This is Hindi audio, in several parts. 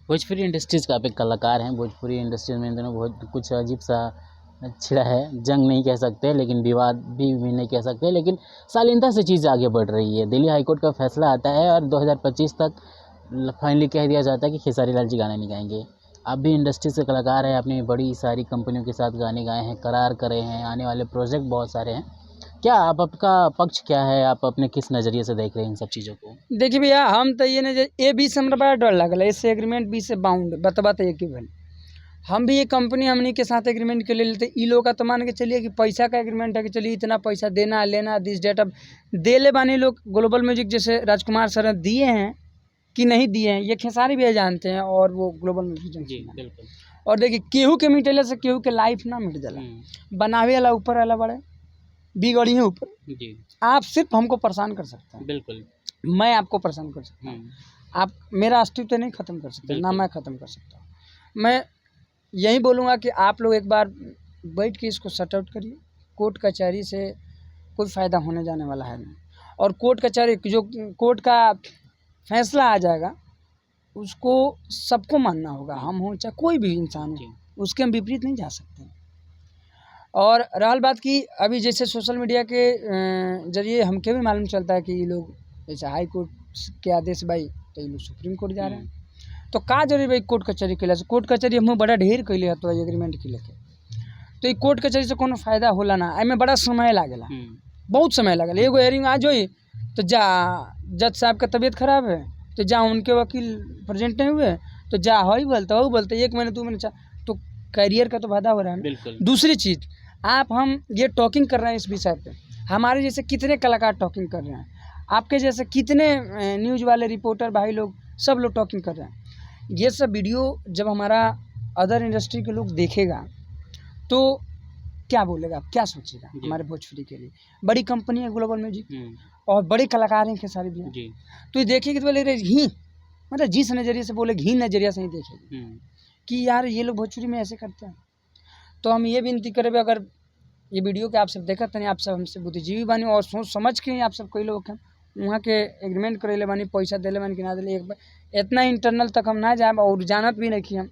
भोजपुरी इंडस्ट्रीज़ का आप एक कलाकार हैं। भोजपुरी इंडस्ट्रीज़ में इन दिनों बहुत कुछ अजीब-सा छिड़ा है। जंग नहीं कह सकते, लेकिन विवाद भी नहीं कह सकते, लेकिन शालीनता से चीज़ आगे बढ़ रही है। दिल्ली हाई कोर्ट का फैसला आता है और 2025 तक फाइनली कह दिया जाता है कि खेसारी लाल जी गाना नहीं गाएँगे। आप भी इंडस्ट्री से कलाकार हैं, आपने बड़ी सारी कंपनियों के साथ गाने गाए हैं, करार करे हैं, आने वाले प्रोजेक्ट बहुत सारे हैं। क्या आप आपका पक्ष क्या है? आप अपने किस नज़रिए से देख रहे हैं इन सब चीज़ों को? देखिए भैया, हम तो ये नहीं ए बी से हमरा बड़ा डर लगल है। इससे एग्रीमेंट बी से बाउंड बतबा तो एक ही भइल। हम भी ये कंपनी हमनी के साथ एग्रीमेंट के ले लेते। ई लोग का तो मान के चलिए कि पैसा का एग्रीमेंट है कि चलिए इतना पैसा देना लेना दिस डेट। अब दे ले बानी लोग ग्लोबल म्यूजिक जैसे राजकुमार सर दिए हैं कि नहीं दिए हैं, ये खेसारी भैया जानते हैं और वो ग्लोबल म्यूजिक जी, बिल्कुल। और देखिए केहू के मिटेले से केहू के लाइफ ना मिट जाला। बनावे वाला ऊपर वाला बड़े बिगड़ी है ऊपर। जी, आप सिर्फ हमको परेशान कर सकते हैं, बिल्कुल। मैं आपको परेशान कर सकता हूँ। आप मेरा अस्तित्व नहीं ख़त्म कर सकते, ना बिल्कुल। मैं ख़त्म कर सकता हूँ। मैं यही बोलूँगा कि आप लोग एक बार बैठ के इसको सॉर्ट आउट करिए। कोर्ट कचहरी से कोई फ़ायदा होने जाने वाला है नहीं। और कोर्ट कचहरी जो कोर्ट का फैसला आ जाएगा उसको सबको मानना होगा, हम हों चाहे कोई भी इंसान हो, उसके हम विपरीत नहीं जा सकते। और रहल बात की अभी जैसे सोशल मीडिया के जरिए हमके भी मालूम चलता है कि ये लोग जैसे हाई कोर्ट के आदेश भाई तो ये लोग सुप्रीम कोर्ट जा रहे हैं। तो का जरूरी भाई कोर्ट कचहरी कैला से? कोर्ट कचहरी हम बड़ा ढेर कैले तो एग्रीमेंट के लेके, तो ये कोर्ट कचहरी से कोनो फायदा होला ना। एमे बड़ा समय लागेला, बहुत समय लागेला। एगो हेयरिंग आज होई तो जा जज साहब का तबीयत खराब है तो जा उनके वकील प्रेजेंट नहीं हुए तो जा हई बोलते 1 महीने 2 महीने तो करियर का तो वादा हो रहा है। बिल्कुल। दूसरी चीज़ हम ये टॉकिंग कर रहे हैं इस विषय पे, हमारे जैसे कितने कलाकार टॉकिंग कर रहे हैं, आपके जैसे कितने न्यूज़ वाले रिपोर्टर भाई लोग सब लोग टॉकिंग कर रहे हैं। ये सब वीडियो जब हमारा अदर इंडस्ट्री के लोग देखेगा तो क्या बोलेगा, क्या सोचेगा हमारे भोजपुरी के लिए? बड़ी कंपनी है ग्लोबल म्यूजिक और बड़े कलाकार हैं खेसारी भैया, तो ये देखेगी तो बोले घी, मतलब जिस नज़रिए से बोले घी नज़रिया से ही देखेगी कि यार ये लोग भोजपुरी में ऐसे करते हैं। तो हम ये विनती करेंगे, अगर ये वीडियो के आप सब देखत नहीं, आप सब हमसे बुद्धिजीवी बानी और सोच समझ के आप सब कोई लोग हैं वहाँ के एग्रीमेंट करे बानी, पैसा देले बानी कि ना दिले, एक बार इतना इंटरनल तक हम ना जाए और जानत भी नहीं कि हम,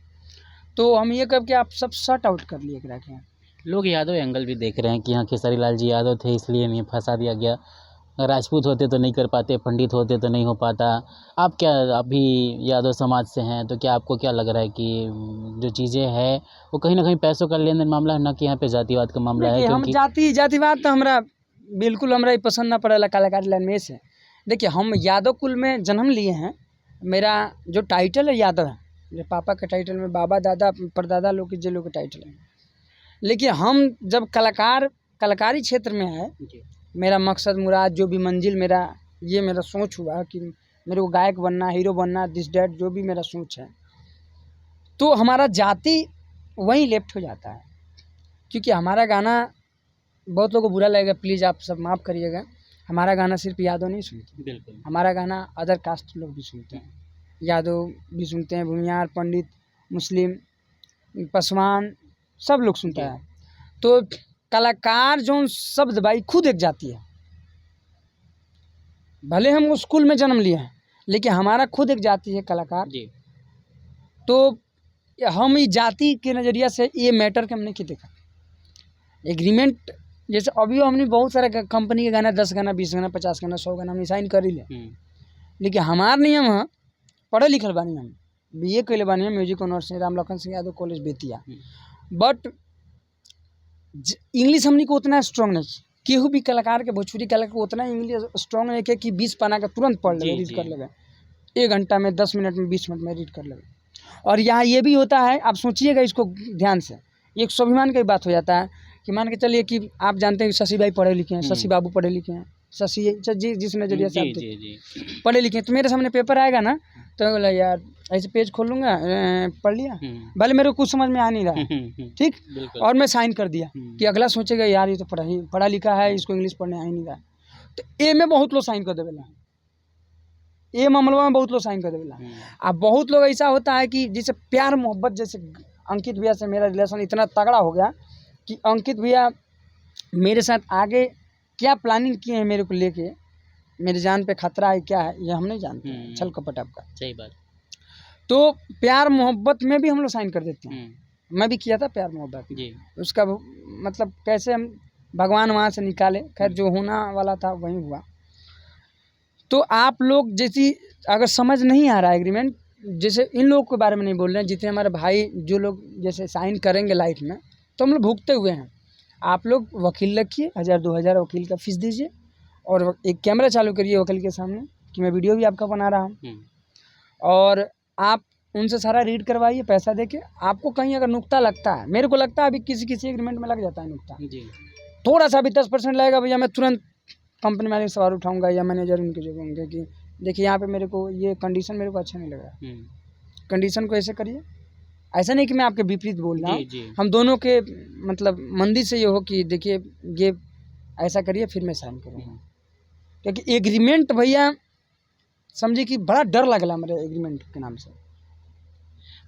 तो हम ये कब कि आप सब शट आउट कर लिए रखें। लोग यादव एंगल भी देख रहे हैं कि हाँ खेसारी लाल जी यादव थे इसलिए इन्हें फंसा दिया गया, राजपूत होते तो नहीं कर पाते, पंडित होते तो नहीं हो पाता। आप क्या, आप भी यादव समाज से हैं, तो क्या आपको क्या लग रहा है कि जो चीज़ें हैं वो कहीं ना कहीं पैसों का लेन देन मामला है, ना कि यहाँ पे जातिवाद का मामला है? हम क्योंकि जातिवाद तो हमरा बिल्कुल हमरा ही पसंद ना पड़ेला कलाकारी लाइन में से। देखिए हम यादव कुल में जन्म लिए हैं, मेरा जो टाइटल है यादव है, मेरे पापा के टाइटल में बाबा दादा परदादा लोग के जे लोग के टाइटल है। लेकिन हम जब कलाकारी क्षेत्र में है, मेरा मकसद मुराद जो भी मंजिल मेरा ये मेरा सोच हुआ कि मेरे को गायक बनना, हीरो बनना, दिस डैट जो भी मेरा सोच है, तो हमारा जाति वहीं लेफ्ट हो जाता है। क्योंकि हमारा गाना बहुत लोगों को बुरा लगेगा, प्लीज़ आप सब माफ़ करिएगा, हमारा गाना सिर्फ यादव नहीं सुनते, बिल्कुल हमारा गाना अदर कास्ट लोग भी सुनते हैं, यादव भी सुनते हैं, भूमियार, पंडित, मुस्लिम, पासवान, सब लोग सुनता है। तो कलाकार जो शब्द भाई खुद एक जाति है, भले हम उस स्कूल में जन्म लिए हैं लेकिन हमारा खुद एक जाति है कलाकार जी। तो हम इस जाति के नज़रिया से ये मैटर के हमने क्या देखा एग्रीमेंट, जैसे अभी हमने बहुत सारे कंपनी के गाना 10 गाना 20 गाना 50 गाना 100 गाना हमने साइन कर ही ले, लेकिन हमार नियम है, पढ़े लिखल बानी, हम BA कैले बानी, म्यूजिक ऑनर्स से Ram Lakhan Singh Yadav college Bettiah, but English हमने को उतना स्ट्रॉन्ग नहीं, केहू भी कलाकार के भोजपुरी कलाकार को उतना इंग्लिश स्ट्रॉन्ग नहीं है कि 20 पन्ना का तुरंत पढ़ ले रीड कर लेगा, 1 घंटा में 10 मिनट में 20 मिनट में रीड कर लेगा। और यहाँ ये भी होता है, आप सोचिएगा इसको ध्यान से, एक स्वाभिमान की बात हो जाता है कि मान के चलिए कि आप जानते हैं शशि भाई पढ़े लिखे हैं, शशि बाबू पढ़े लिखे हैं, शशि जी जिस नज़रिया से आप पढ़े लिखे हैं, तो मेरे सामने पेपर आएगा ना तो बोला यार ऐसे पेज खोल लूँगा, पढ़ लिया, भले मेरे को कुछ समझ में आ नहीं रहा, ठीक, और मैं साइन कर दिया कि अगला सोचेगा यार ये तो पढ़ा लिखा है, इसको इंग्लिश पढ़ने आ ही नहीं रहा, तो ए में बहुत लोग साइन कर देवेला, ये मामला में बहुत लोग साइन कर देवेला। अब बहुत लोग ऐसा होता है कि जैसे प्यार मोहब्बत, जैसे अंकित भैया से मेरा रिलेशन इतना तगड़ा हो गया कि अंकित भैया मेरे साथ आगे क्या प्लानिंग किए हैं मेरे को लेके, मेरे जान पे खतरा है क्या है ये हम नहीं जानते, छल कपट आपका, सही बात। तो प्यार मोहब्बत में भी हम लोग साइन कर देते हैं। मैं भी किया था प्यार मोहब्बत जी। उसका मतलब कैसे हम भगवान वहाँ से निकाले, खैर जो होना वाला था वही हुआ। तो आप लोग जैसी अगर समझ नहीं आ रहा है एग्रीमेंट, जैसे इन लोगों के बारे में नहीं बोल रहे हैं, जितने हमारे भाई जो लोग जैसे साइन करेंगे लाइफ में, तो हम लोग भुगते हुए हैं। आप लोग वकील रखिए, 1000-2000 वकील का फीस दीजिए, और एक कैमरा चालू करिए वकील के सामने कि मैं वीडियो भी आपका बना रहा हूँ, और आप उनसे सारा रीड करवाइए पैसा देके। आपको कहीं अगर नुक्ता लगता है, मेरे को लगता है अभी किसी एग्रीमेंट में लग जाता है नुक्ता, जी। थोड़ा सा भी 10% लगेगा भैया, मैं तुरंत कंपनी वाले से सवाल उठाऊंगा या मैनेजर उनके जो होंगे कि देखिए यहाँ पे मेरे को ये कंडीशन मेरे को अच्छा नहीं लगा, कंडीशन को ऐसे करिए। ऐसा नहीं कि मैं आपके विपरीत बोल रहा हूँ, हम दोनों के मतलब मंदी से ये हो कि देखिए ये ऐसा करिए फिर मैं साइन करूँगा। क्योंकि एग्रीमेंट भैया समझिए कि बड़ा डर लगला मेरे एग्रीमेंट के नाम से।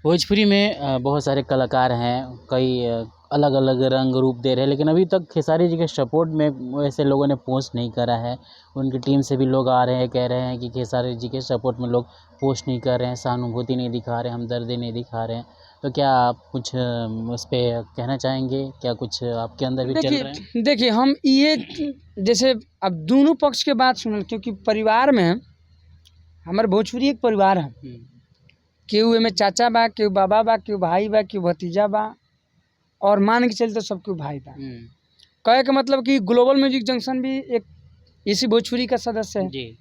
भोजपुरी में बहुत सारे कलाकार हैं, कई अलग अलग रंग रूप दे रहे हैं, लेकिन अभी तक खेसारी जी के सपोर्ट में वैसे लोगों ने पोस्ट नहीं करा है। उनकी टीम से भी लोग आ रहे हैं, कह रहे हैं कि खेसारी जी के सपोर्ट में लोग पोस्ट नहीं कर रहे हैं, सहानुभूति नहीं दिखा रहे हैं, हमदर्दी नहीं दिखा रहे हैं। तो क्या आप कुछ उस पर कहना चाहेंगे? क्या कुछ आपके अंदर भी चल रहा है? देखिए हम ये जैसे अब दोनों पक्ष के बात सुनल, क्योंकि परिवार में हमारे भोजपुरी एक परिवार है, केहू एमे चाचा बा, केहू बाबा बा, केहू भाई बा, केहू भतीजा बा, और मान के चलते सब केहू भाई बा। कहे का मतलब कि ग्लोबल म्यूजिक जंक्शन भी एक इसी भोजपुरी का सदस्य है जी,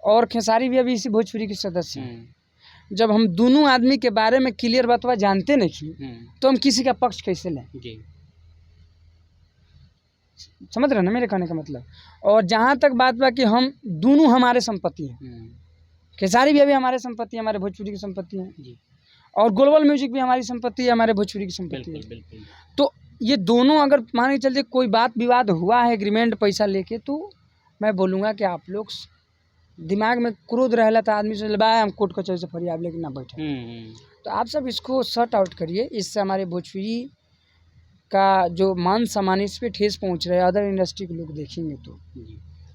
और खेसारी भी अभी इसी भोजपुरी के सदस्य हैं। जब हम दोनों आदमी के बारे में क्लियर बतवा जानते नहीं तो हम किसी का पक्ष कैसे लें जी? समझ रहे ना मेरे कहने का मतलब। और जहाँ तक बात बा कि हम दोनों हमारे संपत्ति हैं, खेसारी भी अभी हमारे संपत्ति है, हमारे भोजपुरी की संपत्ति है जी, और ग्लोबल म्यूजिक भी हमारी संपत्ति है, हमारे भोजपुरी की संपत्ति है। बिल्कुल। तो ये दोनों अगर मान के चलते कोई बात विवाद हुआ है एग्रीमेंट पैसा लेके, तो मैं बोलूँगा कि आप लोग दिमाग में क्रोध रहला था आदमी से लबाए हम कोर्ट कचहरी से फरियाद लेके ना बैठे। तो आप सब इसको सॉर्ट आउट करिए, इससे हमारे भोजपुरी का जो मान सम्मान इस पर ठेस पहुँच रहा है, अदर इंडस्ट्री के लोग देखेंगे तो।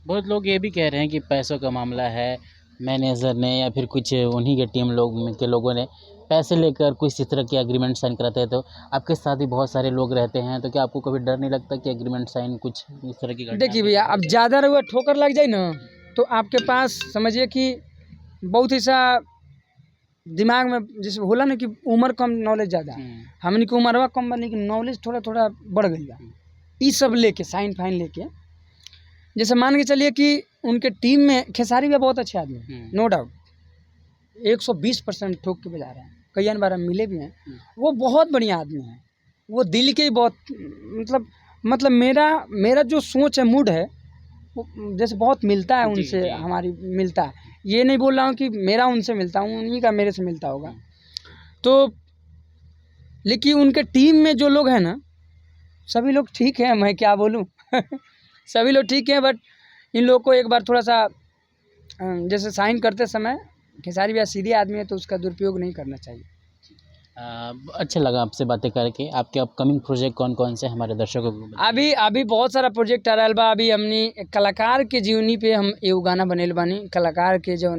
बहुत लोग ये भी कह रहे हैं कि पैसों का मामला है, मैनेजर ने या फिर कुछ उन्हीं के टीम के लोगों ने पैसे लेकर कुछ इस तरह के एग्रीमेंट साइन कराते हैं। तो आपके साथ भी बहुत सारे लोग रहते हैं, तो क्या आपको कभी डर नहीं लगता कि एग्रीमेंट साइन कुछ इस तरह की? देखिए भैया, अब ज़्यादा रहुआ ठोकर लग जाए ना, तो आपके पास समझिए कि बहुत ऐसा दिमाग में जैसे होला ना कि उम्र कम नॉलेज ज़्यादा, हमने की उम्रवा कम बनी कि नॉलेज थोड़ा थोड़ा बढ़ गई बा। ये सब लेके साइन फाइन लेके, जैसे मान के चलिए कि उनके टीम में खेसारी भी बहुत अच्छे आदमी हैं, नो डाउट 120% ठोक के बजा रहे हैं, कई बार हम मिले भी हैं, वो बहुत बढ़िया आदमी हैं, वो दिल के ही बहुत मतलब मेरा जो सोच है, मूड है, वो जैसे बहुत मिलता है उनसे जी। हमारी मिलता है, ये नहीं बोल रहा हूँ कि मेरा उनसे मिलता हूँ, उन्हीं का मेरे से मिलता होगा। तो लेकिन उनके टीम में जो लोग हैं ना, सभी लोग ठीक हैं, मैं क्या बोलूँ सभी लोग ठीक हैं, बट इन लोगों को एक बार थोड़ा सा जैसे साइन करते समय, खेसारी भैया सीधे आदमी है तो उसका दुरुपयोग नहीं करना चाहिए। अच्छा लगा आपसे बातें करके। आपके अपकमिंग प्रोजेक्ट कौन कौन से हमारे दर्शकों को? अभी बहुत सारा प्रोजेक्ट आ रहा बा। अभी हमने कलाकार के जीवनी पे हम एगो गाना बनेल बानी। कलाकार के जो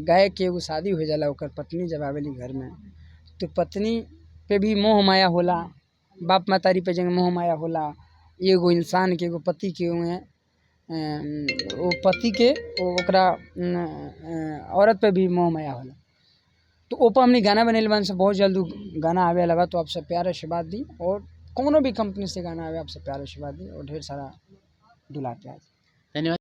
गायक के एगो शादी हो जाला, ओकर पत्नी जब आवेली घर में, तो पत्नी पे भी मोह माया होला, बाप मतारी पे जगह मोह माया होला। एगो इंसान के एगो पति के हुए वो पति के ओकरा औरत पे भी मोह माया होला। तो ओपर हमने गाना बनेल बानी से, बहुत जल्द गाना आवे लगा। तो आप सब प्यार आशीर्वाद दी, और कोनो भी कंपनी से गाना आवे आप सब प्यार आशीर्वाद दी, और ढेर सारा दुलार प्यार। धन्यवाद।